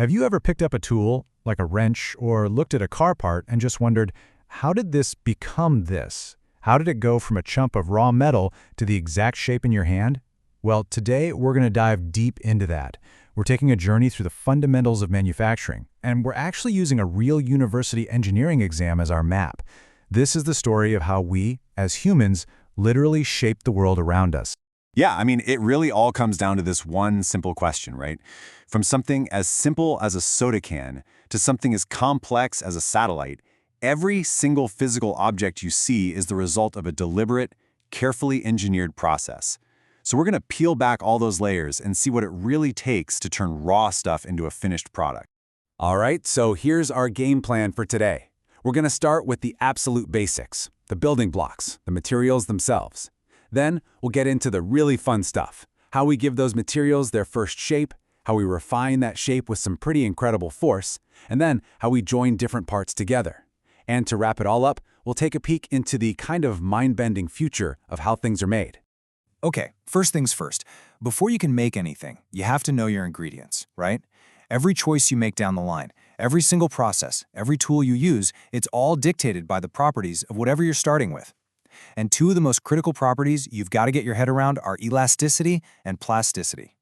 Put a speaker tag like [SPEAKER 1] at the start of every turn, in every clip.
[SPEAKER 1] Have you ever picked up a tool, like a wrench, or looked at a car part and just wondered, how did this become this? How did it go from a chunk of raw metal to the exact shape in your hand? Well, today we're going to dive deep into that. We're taking a journey through the fundamentals of manufacturing, and we're actually using a real university engineering exam as our map. This is the story of how we, as humans, literally shape the world around us.
[SPEAKER 2] Yeah, I mean, it really all comes down to this one simple question, right? From something as simple as a soda can to something as complex as a satellite, every single physical object you see is the result of a deliberate, carefully engineered process. So we're going to peel back all those layers and see what it really takes to turn raw stuff into a finished product. All right, so here's our game plan for today. We're going to start with the absolute basics, the building blocks, the materials themselves. Then we'll get into the really fun stuff, how we give those materials their first shape, how we refine that shape with some pretty incredible force, and then how we join different parts together. And to wrap it all up, we'll take a peek into the kind of mind-bending future of how things are made.
[SPEAKER 3] Okay, first things first. Before you can make anything, you have to know your ingredients, right? Every choice you make down the line, every single process, every tool you use, it's all dictated by the properties of whatever you're starting with. And two of the most critical properties you've got to get your head around are elasticity and plasticity.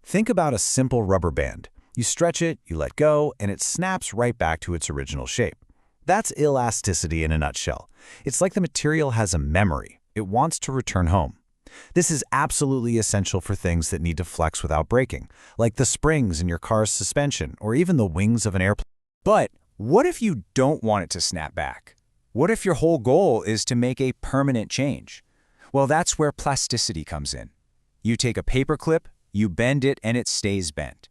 [SPEAKER 4] Think about a simple rubber band. You stretch it, you let go, and it snaps right back to its original shape. That's elasticity in a nutshell. It's like the material has a memory. It wants to return home. This is absolutely essential for things that need to flex without breaking, like the springs in your car's suspension or even the wings of an airplane.
[SPEAKER 3] But what if you don't want it to snap back? What if your whole goal is to make a permanent change? Well, that's where plasticity comes in. You take a paper clip, you bend it, and it stays bent.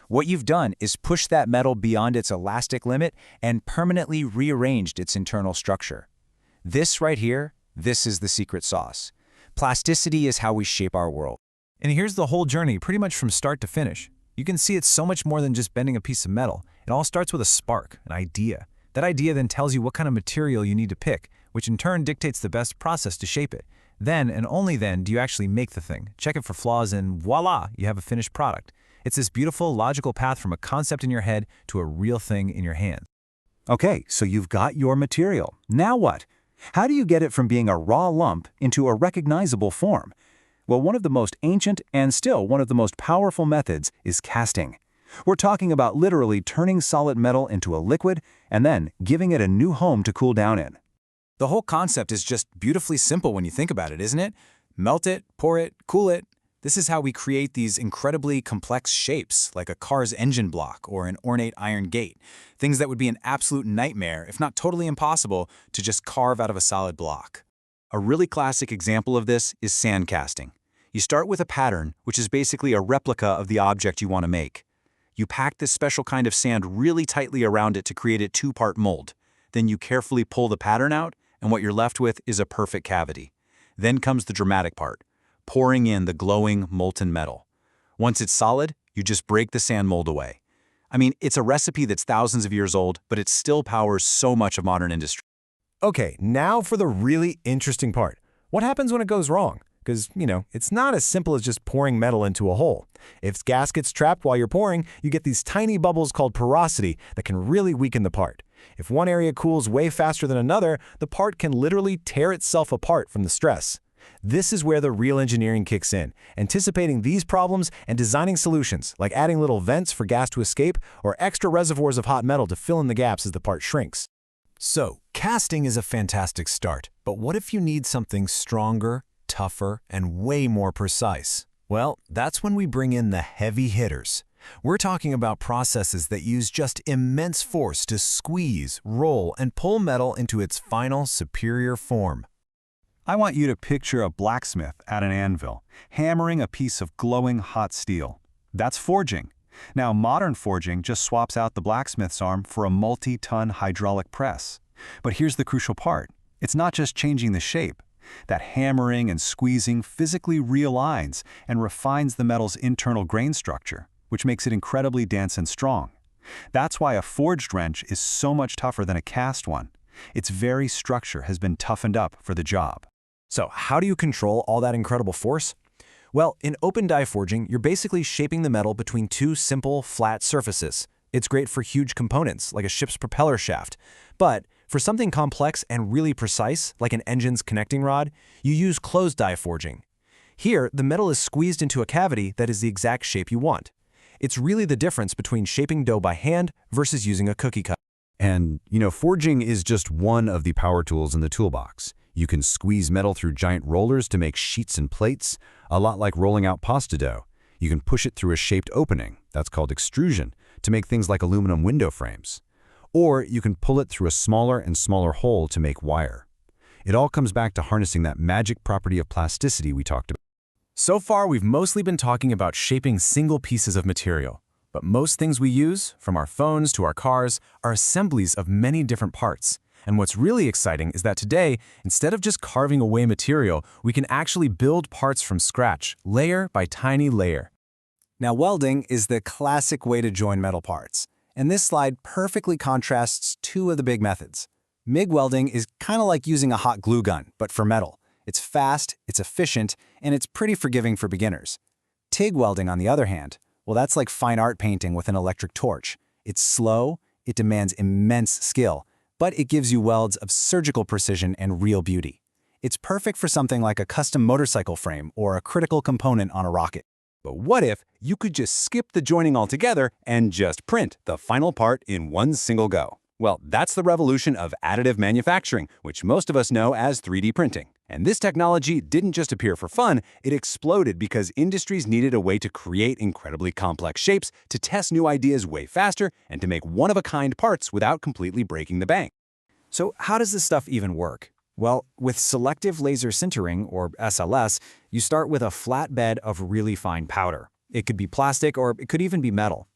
[SPEAKER 3] What you've done is push that metal beyond its elastic limit and permanently rearranged its internal structure. This right here, this is the secret sauce. Plasticity is how we shape our world.
[SPEAKER 1] And here's the whole journey, pretty much from start to finish. You can see it's so much more than just bending a piece of metal. It all starts with a spark, an idea. That idea then tells you what kind of material you need to pick, which in turn dictates the best process to shape it. Then, and only then, do you actually make the thing, check it for flaws, and voila, you have a finished product. It's this beautiful, logical path from a concept in your head to a real thing in your hands.
[SPEAKER 2] Okay, so you've got your material. Now what? How do you get it from being a raw lump into a recognizable form? Well, one of the most ancient and still one of the most powerful methods is casting. We're talking about literally turning solid metal into a liquid and then giving it a new home to cool down in.
[SPEAKER 3] The whole concept is just beautifully simple when you think about it, isn't it? Melt it, pour it, cool it. This is how we create these incredibly complex shapes, like a car's engine block or an ornate iron gate, things that would be an absolute nightmare, if not totally impossible, to just carve out of a solid block. A really classic example of this is sand casting. You start with a pattern, which is basically a replica of the object you want to make. You pack this special kind of sand really tightly around it to create a two-part mold. Then you carefully pull the pattern out, and what you're left with is a perfect cavity. Then comes the dramatic part, pouring in the glowing, molten metal. Once it's solid, you just break the sand mold away. I mean, it's a recipe that's thousands of years old, but it still powers so much of modern industry.
[SPEAKER 4] Okay, now for the really interesting part. What happens when it goes wrong? Because, it's not as simple as just pouring metal into a hole. If gas gets trapped while you're pouring, you get these tiny bubbles called porosity that can really weaken the part. If one area cools way faster than another, the part can literally tear itself apart from the stress. This is where the real engineering kicks in, anticipating these problems and designing solutions, like adding little vents for gas to escape or extra reservoirs of hot metal to fill in the gaps as the part shrinks. So, casting is a fantastic start, but what if you need something stronger, tougher, and way more precise? Well, that's when we bring in the heavy hitters. We're talking about processes that use just immense force to squeeze, roll, and pull metal into its final, superior form.
[SPEAKER 2] I want you to picture a blacksmith at an anvil, hammering a piece of glowing hot steel. That's forging. Now, modern forging just swaps out the blacksmith's arm for a multi-ton hydraulic press. But here's the crucial part. It's not just changing the shape. That hammering and squeezing physically realigns and refines the metal's internal grain structure, which makes it incredibly dense and strong. That's why a forged wrench is so much tougher than a cast one. Its very structure has been toughened up for the job.
[SPEAKER 4] So how do you control all that incredible force? Well, in open die forging, you're basically shaping the metal between two simple, flat surfaces. It's great for huge components, like a ship's propeller shaft. But for something complex and really precise, like an engine's connecting rod, you use closed die forging. Here, the metal is squeezed into a cavity that is the exact shape you want. It's really the difference between shaping dough by hand versus using a cookie cutter.
[SPEAKER 2] And, forging is just one of the power tools in the toolbox. You can squeeze metal through giant rollers to make sheets and plates, a lot like rolling out pasta dough. You can push it through a shaped opening, that's called extrusion, to make things like aluminum window frames. Or you can pull it through a smaller and smaller hole to make wire. It all comes back to harnessing that magic property of plasticity we talked about.
[SPEAKER 4] So far, we've mostly been talking about shaping single pieces of material. But most things we use, from our phones to our cars, are assemblies of many different parts. And what's really exciting is that today, instead of just carving away material, we can actually build parts from scratch, layer by tiny layer.
[SPEAKER 3] Now, welding is the classic way to join metal parts. And this slide perfectly contrasts two of the big methods. MIG welding is kind of like using a hot glue gun, but for metal. It's fast, it's efficient, and it's pretty forgiving for beginners. TIG welding, on the other hand, well, that's like fine art painting with an electric torch. It's slow, it demands immense skill, but it gives you welds of surgical precision and real beauty. It's perfect for something like a custom motorcycle frame or a critical component on a rocket.
[SPEAKER 2] But what if you could just skip the joining altogether and just print the final part in one single go? Well, that's the revolution of additive manufacturing, which most of us know as 3D printing. And this technology didn't just appear for fun, it exploded because industries needed a way to create incredibly complex shapes, to test new ideas way faster, and to make one-of-a-kind parts without completely breaking the bank.
[SPEAKER 3] So how does this stuff even work? Well, with selective laser sintering, or SLS, you start with a flat bed of really fine powder. It could be plastic or it could even be metal.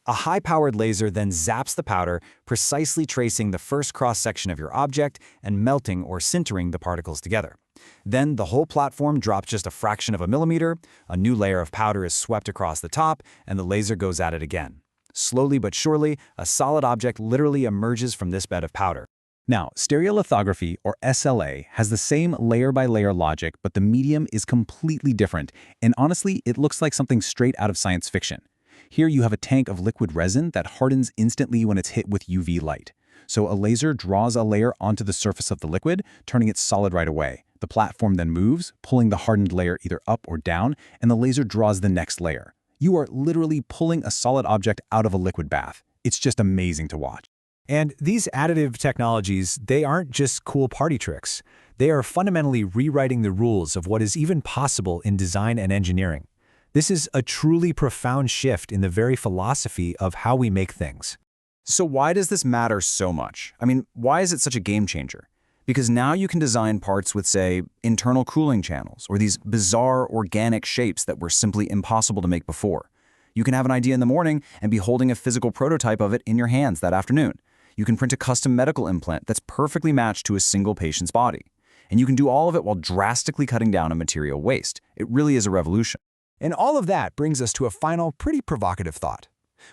[SPEAKER 3] A high-powered laser then zaps the powder, precisely tracing the first cross-section of your object and melting or sintering the particles together. Then the whole platform drops just a fraction of a millimeter, a new layer of powder is swept across the top, and the laser goes at it again. Slowly but surely, a solid object literally emerges from this bed of powder. Now, stereolithography, or SLA, has the same layer-by-layer logic, but the medium is completely different, and honestly, it looks like something straight out of science fiction. Here you have a tank of liquid resin that hardens instantly when it's hit with UV light. So a laser draws a layer onto the surface of the liquid, turning it solid right away. The platform then moves, pulling the hardened layer either up or down, and the laser draws the next layer. You are literally pulling a solid object out of a liquid bath. It's just amazing to watch.
[SPEAKER 1] And these additive technologies, they aren't just cool party tricks. They are fundamentally rewriting the rules of what is even possible in design and engineering. This is a truly profound shift in the very philosophy of how we make things.
[SPEAKER 3] So why does this matter so much? I mean, why is it such a game changer? Because now you can design parts with, say, internal cooling channels, or these bizarre organic shapes that were simply impossible to make before. You can have an idea in the morning and be holding a physical prototype of it in your hands that afternoon. You can print a custom medical implant that's perfectly matched to a single patient's body. And you can do all of it while drastically cutting down on material waste. It really is a revolution.
[SPEAKER 1] And all of that brings us to a final, pretty provocative thought.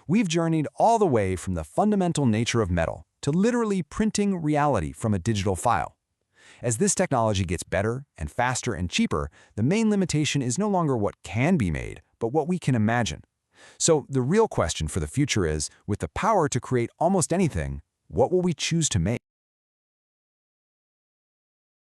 [SPEAKER 1] We've journeyed all the way from the fundamental nature of metal to literally printing reality from a digital file. As this technology gets better and faster and cheaper, the main limitation is no longer what can be made, but what we can imagine. So the real question for the future is, with the power to create almost anything, what will we choose to make?